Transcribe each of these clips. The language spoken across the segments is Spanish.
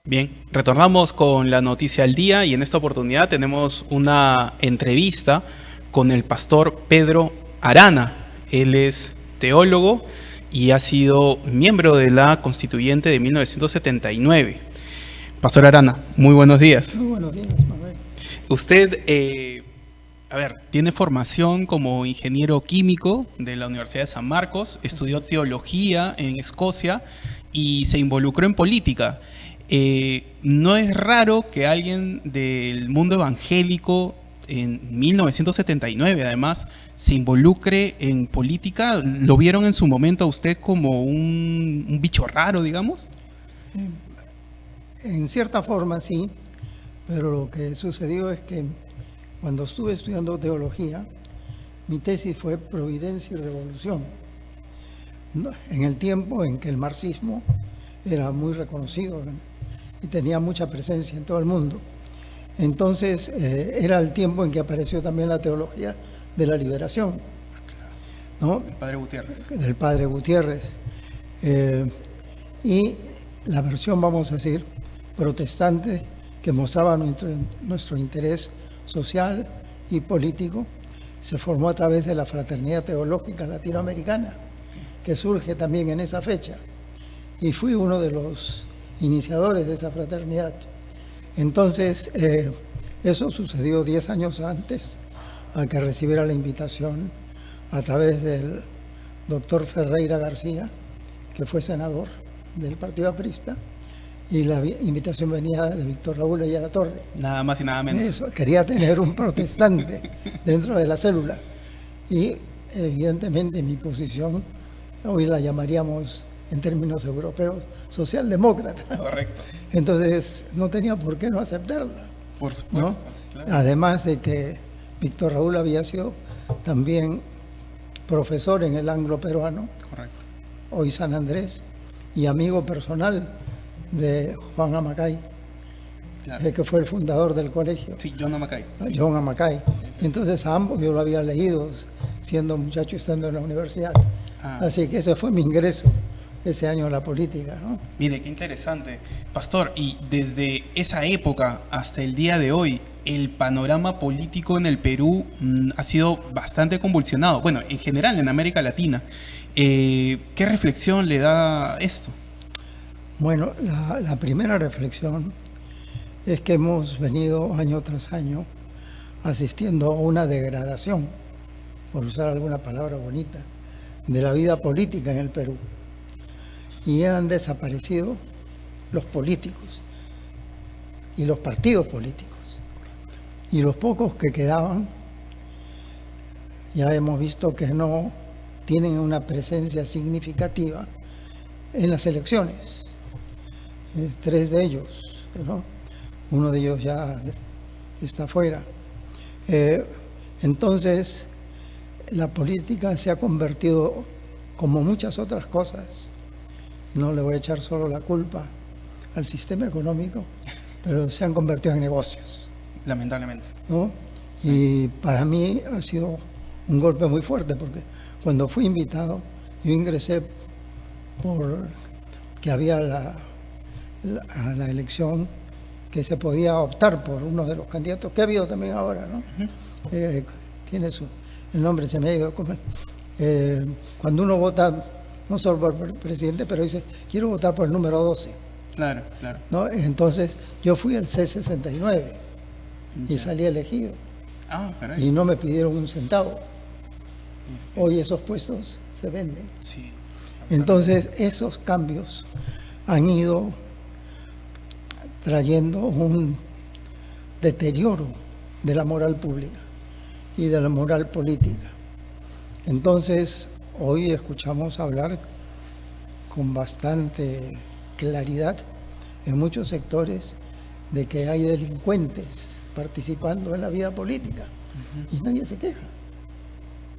Bien, retornamos con la noticia al día y en esta oportunidad tenemos una entrevista con el pastor Pedro Arana. Él es teólogo y ha sido miembro de la Constituyente de 1979. Pastor Arana, muy buenos días. Muy buenos días, Manuel. Usted, tiene formación como ingeniero químico de la Universidad de San Marcos, estudió teología en Escocia y se involucró en política. No es raro que alguien del mundo evangélico en 1979 además se involucre en política. ¿Lo vieron en su momento a usted como un bicho raro, digamos? En cierta forma sí, pero lo que sucedió es que cuando estuve estudiando teología, mi tesis fue Providencia y Revolución, en el tiempo en que el marxismo era muy reconocido y tenía mucha presencia en todo el mundo. Entonces era el tiempo en que apareció también la teología de la liberación, ¿no? El padre Gutiérrez. Del padre Gutiérrez. Y la versión, vamos a decir, protestante, que mostraba nuestro interés social y político, se formó a través de la Fraternidad Teológica Latinoamericana, que surge también en esa fecha. Y fui uno de los iniciadores de esa fraternidad. Entonces, eso sucedió 10 años antes a que recibiera la invitación a través del doctor Ferreira García, que fue senador del Partido Aprista, y la invitación venía de Víctor Raúl Ayala Torre. Nada más y nada menos. Eso, quería tener un protestante dentro de la célula. Y evidentemente mi posición, hoy la llamaríamos en términos europeos, socialdemócrata. Correcto. Entonces no tenía por qué no aceptarla. Por supuesto. ¿No? Claro. Además de que Víctor Raúl había sido también profesor en el anglo peruano, Correcto. hoy San Andrés, y amigo personal de Juan Amacay, Claro. que fue el fundador del colegio. Sí, John Amacay. John Amacay. Entonces a ambos yo lo había leído siendo muchacho, estando en la universidad. Así que ese fue mi ingreso ese año a la política, ¿no? Mire, qué interesante. Pastor, y desde esa época hasta el día de hoy, el panorama político en el Perú ha sido bastante convulsionado. Bueno, en general en América Latina. ¿Qué reflexión le da esto? Bueno, la primera reflexión es que hemos venido año tras año asistiendo a una degradación, por usar alguna palabra bonita, de la vida política en el Perú. Y han desaparecido los políticos y los partidos políticos. Y los pocos que quedaban, ya hemos visto que no tienen una presencia significativa en las elecciones. 3 de ellos, ¿no? Uno de ellos ya está fuera. Entonces, la política se ha convertido, como muchas otras cosas, no le voy a echar solo la culpa al sistema económico, pero se han convertido en negocios. Lamentablemente. ¿No? Y para mí ha sido un golpe muy fuerte, porque cuando fui invitado, yo ingresé por que había la elección, que se podía optar por uno de los candidatos, que ha habido también ahora, ¿no? Tiene el nombre, se me ha ido. Cuando uno vota, no solo por el presidente, pero dice, quiero votar por el número 12. Claro, claro. ¿No? Entonces, yo fui al C69 y salí elegido. Caray. Y no me pidieron un centavo. Hoy esos puestos se venden. Sí. Entonces, esos cambios han ido trayendo un deterioro de la moral pública y de la moral política. Entonces, hoy escuchamos hablar con bastante claridad en muchos sectores de que hay delincuentes participando en la vida política y nadie se queja.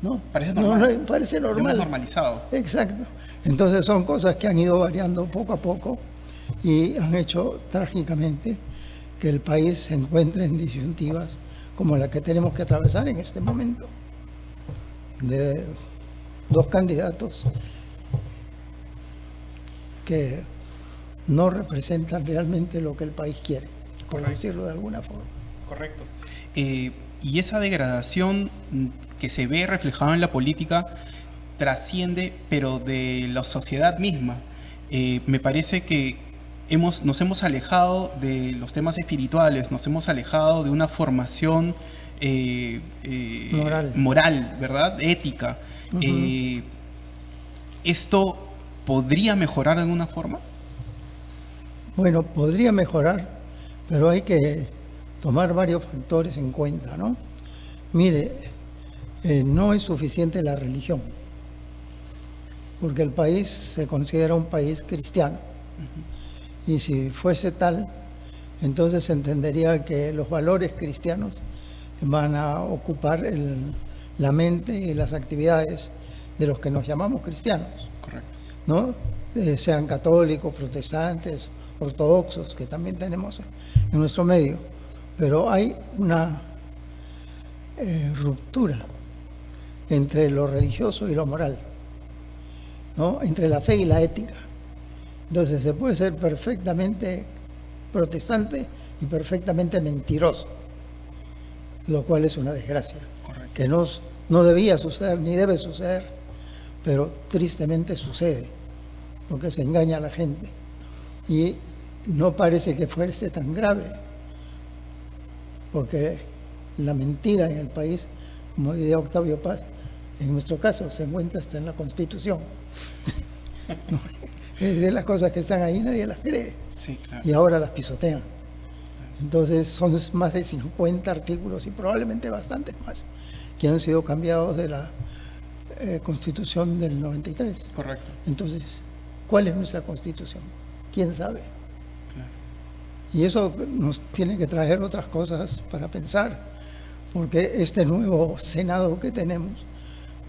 ¿No? Parece normal. No, parece normal. Lo hemos normalizado. Exacto. Entonces son cosas que han ido variando poco a poco y han hecho trágicamente que el país se encuentre en disyuntivas como la que tenemos que atravesar en este momento, de 2 candidatos que no representan realmente lo que el país quiere, por Correcto. decirlo de alguna forma. Correcto. Y esa degradación que se ve reflejada en la política trasciende, pero de la sociedad misma. Me parece que nos hemos alejado de los temas espirituales, nos hemos alejado de una formación moral, ¿verdad? Ética. ¿Esto podría mejorar de alguna forma? Bueno, podría mejorar, pero hay que tomar varios factores en cuenta, ¿no? Mire, no es suficiente la religión, porque el país se considera un país cristiano. Y si fuese tal, entonces se entendería que los valores cristianos van a ocupar la mente y las actividades de los que nos llamamos cristianos. Correcto. ¿No? Sean católicos, protestantes, ortodoxos, que también tenemos en nuestro medio. Pero hay una ruptura entre lo religioso y lo moral, ¿no? Entre la fe y la ética. Entonces se puede ser perfectamente protestante y perfectamente mentiroso, lo cual es una desgracia. Correcto. Que no debía suceder ni debe suceder, pero tristemente sucede, porque se engaña a la gente. Y no parece que fuese tan grave, porque la mentira en el país, como diría Octavio Paz, en nuestro caso se encuentra hasta en la Constitución. De las cosas que están ahí nadie las cree. Sí, claro. Y ahora las pisotean. Entonces son más de 50 artículos y probablemente bastantes más que han sido cambiados de la Constitución del 93. Correcto. Entonces, ¿cuál es nuestra Constitución? ¿Quién sabe? Claro. Y eso nos tiene que traer otras cosas para pensar, porque este nuevo Senado que tenemos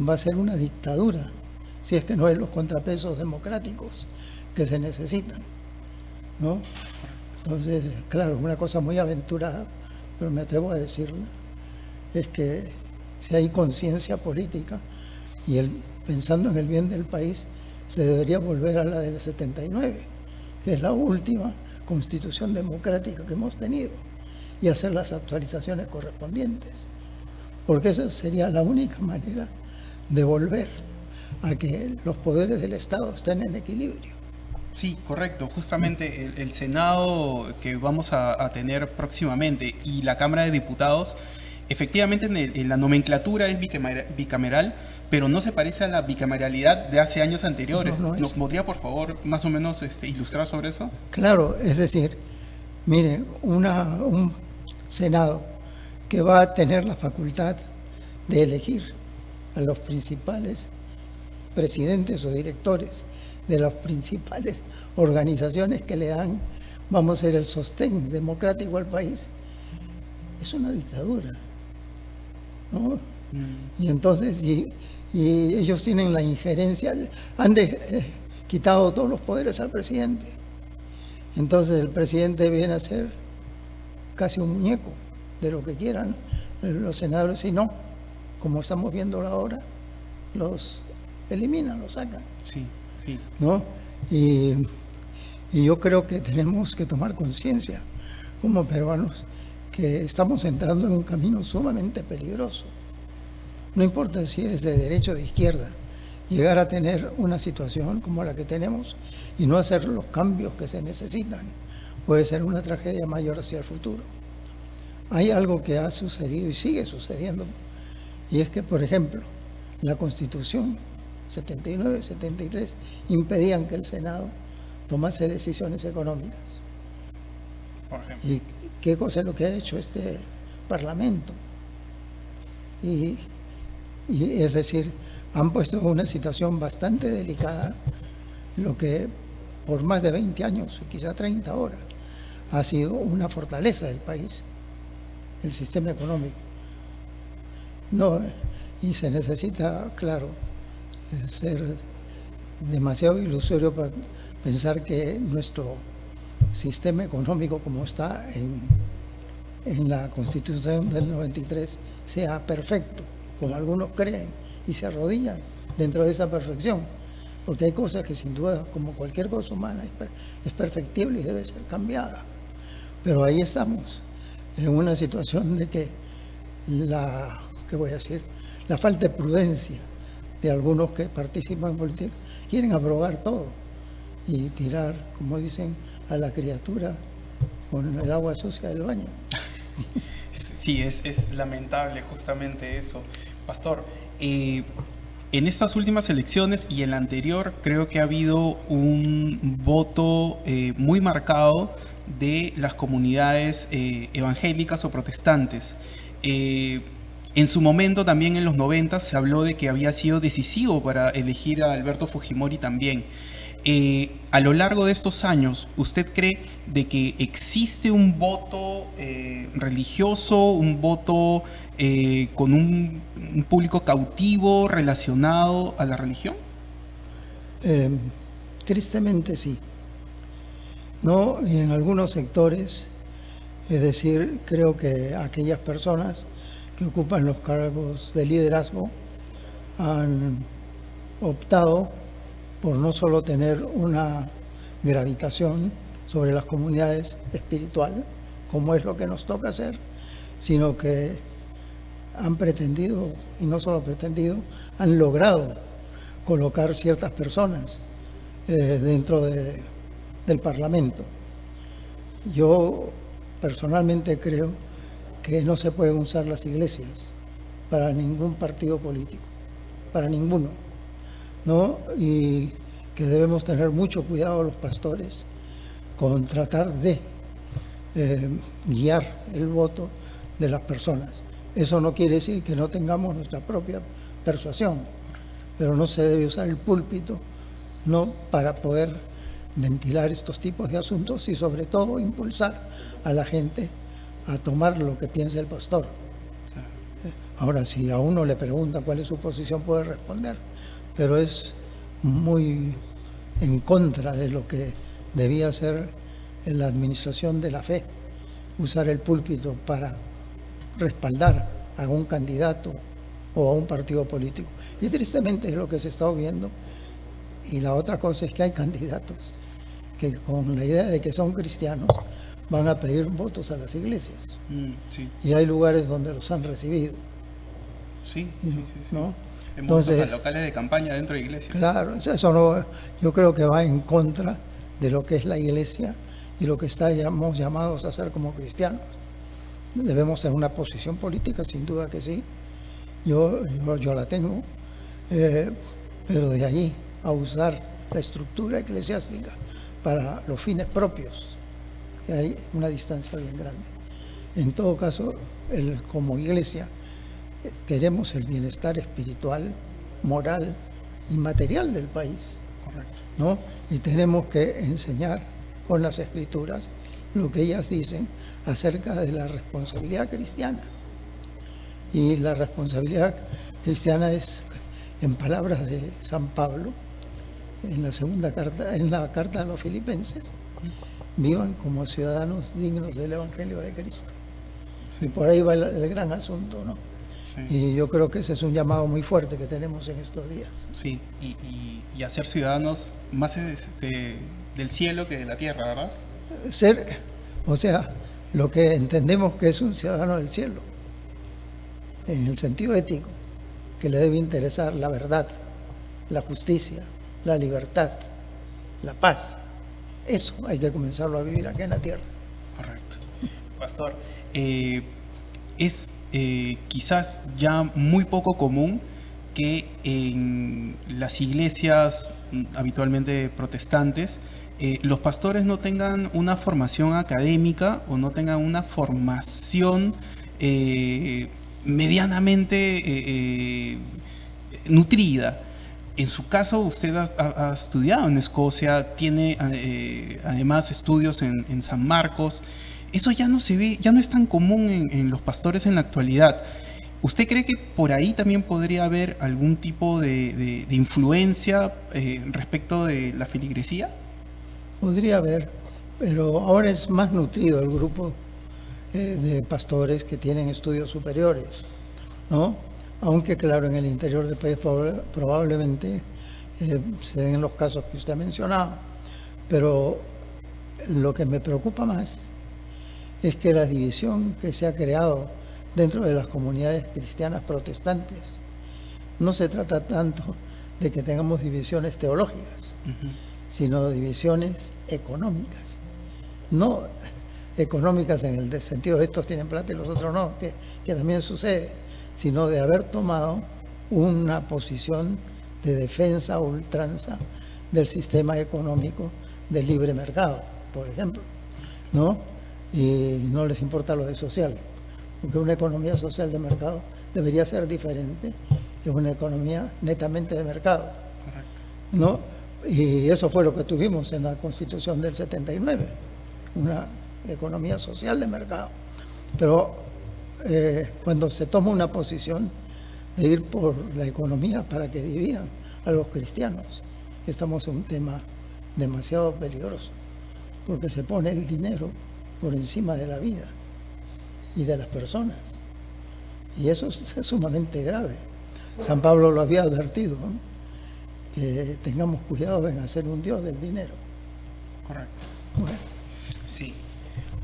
va a ser una dictadura, si es que no hay los contrapesos democráticos que se necesitan, ¿no? Entonces, claro, una cosa muy aventurada, pero me atrevo a decirlo, es que si hay conciencia política y pensando en el bien del país, se debería volver a la del 79, que es la última constitución democrática que hemos tenido, y hacer las actualizaciones correspondientes, porque esa sería la única manera de volver a que los poderes del Estado estén en equilibrio. Sí, correcto. Justamente el Senado que vamos a tener próximamente y la Cámara de Diputados, efectivamente en la nomenclatura es bicameral, pero no se parece a la bicameralidad de hace años anteriores. No, no es. ¿Nos podría, por favor, más o menos ilustrar sobre eso? Claro, es decir, mire, un Senado que va a tener la facultad de elegir a los principales presidentes o directores de las principales organizaciones que le dan, vamos a ser el sostén democrático al país, es una dictadura, ¿no? Y entonces, y ellos tienen la injerencia, han quitado todos los poderes al presidente. Entonces el presidente viene a ser casi un muñeco de lo que quieran los senadores, y no, como estamos viendo ahora, los eliminan, los sacan. Sí, sí. ¿No? Y yo creo que tenemos que tomar conciencia como peruanos que estamos entrando en un camino sumamente peligroso. No importa si es de derecha o de izquierda, llegar a tener una situación como la que tenemos y no hacer los cambios que se necesitan puede ser una tragedia mayor hacia el futuro. Hay algo que ha sucedido y sigue sucediendo, y es que, por ejemplo, la Constitución 79, 73 impedían que el Senado tomase decisiones económicas. Por ejemplo. ¿Y qué cosa es lo que ha hecho este Parlamento? Y es decir, han puesto en una situación bastante delicada lo que por más de 20 años, quizá 30 ahora, ha sido una fortaleza del país, el sistema económico. No, y se necesita, claro, ser demasiado ilusorio para pensar que nuestro sistema económico, como está en la Constitución del 93, sea perfecto, como algunos creen y se arrodillan dentro de esa perfección. porque hay cosas que sin duda, como cualquier cosa humana, es perfectible y debe ser cambiada. Pero ahí estamos, en una situación de que ¿qué voy a decir? La falta de prudencia de algunos que participan en política quieren aprobar todo y tirar, como dicen, a la criatura con el agua sucia del baño. Sí, es lamentable justamente eso. Pastor, en estas últimas elecciones y en la anterior creo que ha habido un voto muy marcado de las comunidades evangélicas o protestantes. En su momento, también en los 90, se habló de que había sido decisivo para elegir a Alberto Fujimori también. A lo largo de estos años, ¿usted cree de que existe un voto religioso, un voto con un público cautivo relacionado a la religión? Tristemente sí. No, y en algunos sectores, es decir, creo que aquellas personas que ocupan los cargos de liderazgo han optado por no solo tener una gravitación sobre las comunidades espirituales, como es lo que nos toca hacer, sino que han pretendido, y no solo pretendido, han logrado colocar ciertas personas dentro del Parlamento. Yo personalmente creo que no se pueden usar las iglesias para ningún partido político, para ninguno, ¿no? Y que debemos tener mucho cuidado los pastores con tratar de guiar el voto de las personas. Eso no quiere decir que no tengamos nuestra propia persuasión, pero no se debe usar el púlpito, no para poder ventilar estos tipos de asuntos y sobre todo impulsar a la gente a tomar lo que piensa el pastor. Ahora, si a uno le pregunta cuál es su posición, puede responder, pero es muy en contra de lo que debía ser en la administración de la fe, usar el púlpito para respaldar a un candidato o a un partido político. Y tristemente es lo que se está viendo. Y la otra cosa es que hay candidatos que con la idea de que son cristianos van a pedir votos a las iglesias. Sí. Y hay lugares donde los han recibido. Sí. ¿No? Entonces, locales de campaña dentro de iglesias. Claro, eso no, yo creo que va en contra de lo que es la iglesia y lo que estamos llamados a hacer como cristianos. Debemos tener una posición política, sin duda que sí. Yo la tengo, pero de allí a usar la estructura eclesiástica para los fines propios, que hay una distancia bien grande. En todo caso, como iglesia, queremos el bienestar espiritual, moral y material del país. Correcto. ¿No? Y tenemos que enseñar con las escrituras lo que ellas dicen acerca de la responsabilidad cristiana. Y la responsabilidad cristiana es, en palabras de San Pablo, en la carta a los Filipenses, vivan como ciudadanos dignos del Evangelio de Cristo. Sí. Y por ahí va el gran asunto, ¿no? Sí. Y yo creo que ese es un llamado muy fuerte que tenemos en estos días. Sí, y hacer ciudadanos más del cielo que de la tierra, ¿verdad? O sea, lo que entendemos que es un ciudadano del cielo, en el sentido ético, que le debe interesar la verdad, la justicia, la libertad, la paz. Eso hay que comenzarlo a vivir aquí en la tierra. Correcto. Pastor, es quizás ya muy poco común que en las iglesias habitualmente protestantes los pastores no tengan una formación académica o no tengan una formación medianamente nutrida. En su caso, usted ha estudiado en Escocia, tiene además estudios en San Marcos. Eso ya no se ve, ya no es tan común en los pastores en la actualidad. ¿Usted cree que por ahí también podría haber algún tipo de influencia respecto de la feligresía? Podría haber, pero ahora es más nutrido el grupo de pastores que tienen estudios superiores, ¿no? Aunque claro, en el interior del país probablemente se den los casos que usted ha mencionado, pero lo que me preocupa más es que la división que se ha creado dentro de las comunidades cristianas protestantes, no se trata tanto de que tengamos divisiones teológicas, sino divisiones económicas. No económicas en el sentido de estos tienen plata y los otros no, que también sucede, sino de haber tomado una posición de defensa a ultranza del sistema económico del libre mercado, por ejemplo, ¿no? Y no les importa lo de social, porque una economía social de mercado debería ser diferente de una economía netamente de mercado, ¿no? Y eso fue lo que tuvimos en la Constitución del 79, una economía social de mercado. Pero cuando se toma una posición de ir por la economía para que dividan a los cristianos, estamos en un tema demasiado peligroso, porque se pone el dinero por encima de la vida y de las personas, y eso es sumamente grave. San Pablo lo había advertido, ¿no? Que tengamos cuidado en hacer un Dios del dinero. Correcto. Bueno. Sí.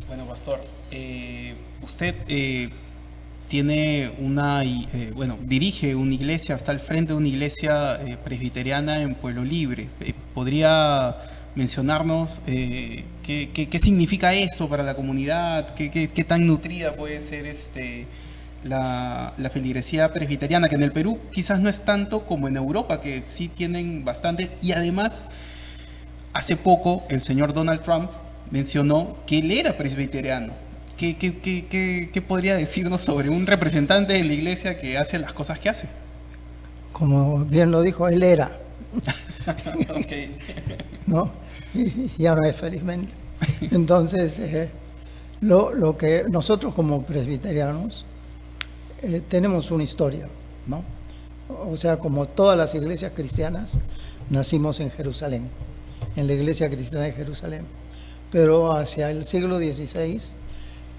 Bueno, pastor, usted tiene dirige una iglesia, está al frente de una iglesia presbiteriana en Pueblo Libre. ¿Podría mencionarnos qué significa eso para la comunidad? ¿Qué tan nutrida puede ser la feligresía presbiteriana, que en el Perú quizás no es tanto como en Europa, que sí tienen bastante? Y además, hace poco el señor Donald Trump mencionó que él era presbiteriano. ¿Qué podría decirnos sobre un representante de la iglesia que hace las cosas que hace? Como bien lo dijo, él era. Okay. ¿No? Y ya no es, felizmente. Entonces, lo que nosotros como presbiterianos tenemos una historia, ¿no? O sea, como todas las iglesias cristianas, nacimos en Jerusalén, en la iglesia cristiana de Jerusalén. Pero hacia el siglo XVI,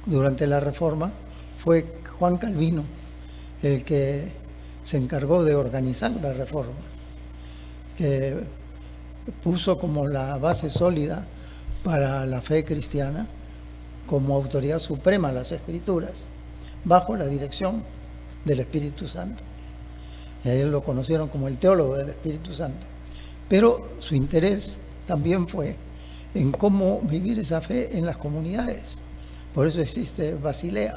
durante la Reforma, fue Juan Calvino el que se encargó de organizar la Reforma, que puso como la base sólida para la fe cristiana como autoridad suprema las Escrituras, bajo la dirección del Espíritu Santo. Y a él lo conocieron como el teólogo del Espíritu Santo. Pero su interés también fue en cómo vivir esa fe en las comunidades. Por eso existe Basilea,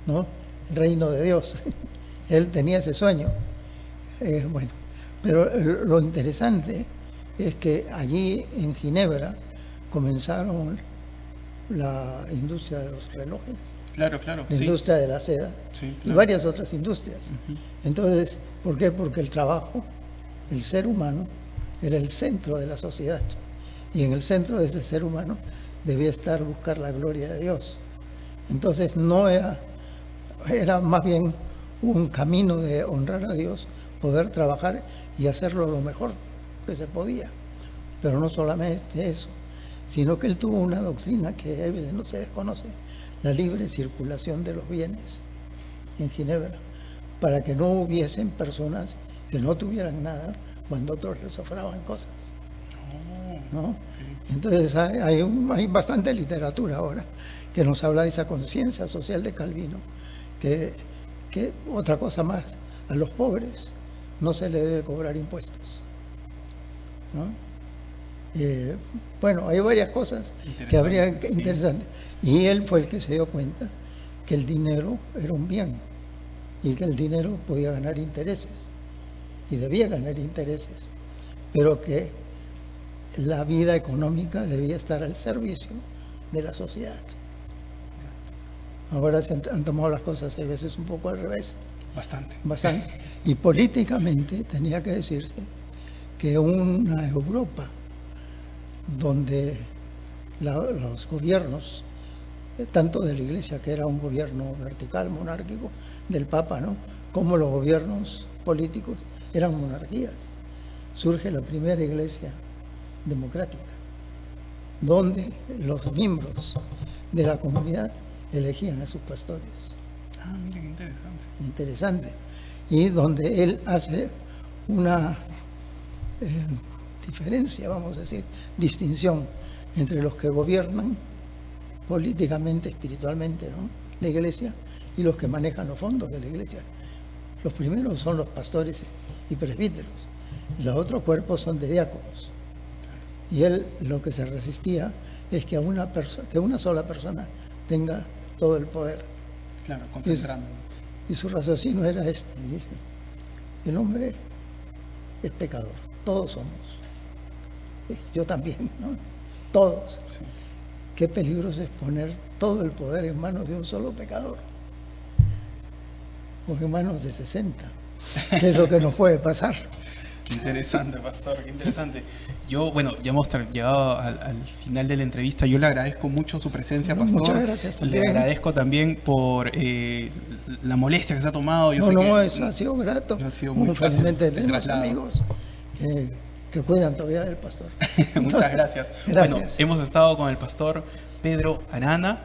¿no? El reino de Dios. Él tenía ese sueño. Bueno, pero lo interesante es que allí en Ginebra comenzaron la industria de los relojes, Claro, la industria de la seda, sí, y varias otras industrias. Entonces, ¿por qué? Porque el trabajo, el ser humano, era el centro de la sociedad. Y en el centro de ese ser humano debía estar buscar la gloria de Dios. Entonces no era más bien un camino de honrar a Dios, poder trabajar y hacerlo lo mejor que se podía. Pero no solamente eso, sino que él tuvo una doctrina que a veces no se desconoce, la libre circulación de los bienes en Ginebra, para que no hubiesen personas que no tuvieran nada cuando otros les ofraban cosas, ¿no? Entonces hay bastante literatura ahora que nos habla de esa conciencia social de Calvino, que otra cosa más, a los pobres no se les debe cobrar impuestos, ¿no? Bueno, hay varias cosas que habría interesantes. Y él fue el que se dio cuenta que el dinero era un bien y que el dinero podía ganar intereses y debía ganar intereses, pero que la vida económica debía estar al servicio de la sociedad. Ahora se han tomado las cosas a veces un poco al revés. Bastante. Y políticamente tenía que decirse que una Europa donde los gobiernos, tanto de la Iglesia, que era un gobierno vertical, monárquico, del Papa, ¿no?, como los gobiernos políticos eran monarquías. Surge la primera iglesia democrática, donde los miembros de la comunidad elegían a sus pastores. Ah, mira qué interesante. Interesante. Y donde él hace una diferencia, vamos a decir, distinción entre los que gobiernan políticamente, espiritualmente, ¿no?, la iglesia, y los que manejan los fondos de la iglesia. Los primeros son los pastores y presbíteros, y los otros cuerpos son de diáconos. Y él lo que se resistía es que una sola persona tenga todo el poder. Claro, concentrando. Y su raciocinio era este: dice, el hombre es pecador, todos somos. Yo también, ¿no? Todos. Sí. Qué peligroso es poner todo el poder en manos de un solo pecador, o en manos de 60, que es lo que nos puede pasar. Qué interesante, pastor, qué interesante. Yo, bueno, ya hemos llegado al final de la entrevista. Yo le agradezco mucho su presencia, pastor. Muchas gracias también. Le agradezco también por la molestia que se ha tomado. Yo sé que Eso ha sido grato. ha sido muy fácil Felizmente el tenemos traslado. amigos que cuidan todavía del pastor. Muchas gracias. Gracias. Bueno, hemos estado con el pastor Pedro Arana,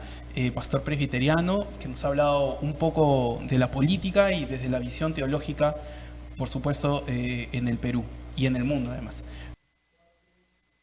pastor presbiteriano, que nos ha hablado un poco de la política y desde la visión teológica, por supuesto, en el Perú y en el mundo además.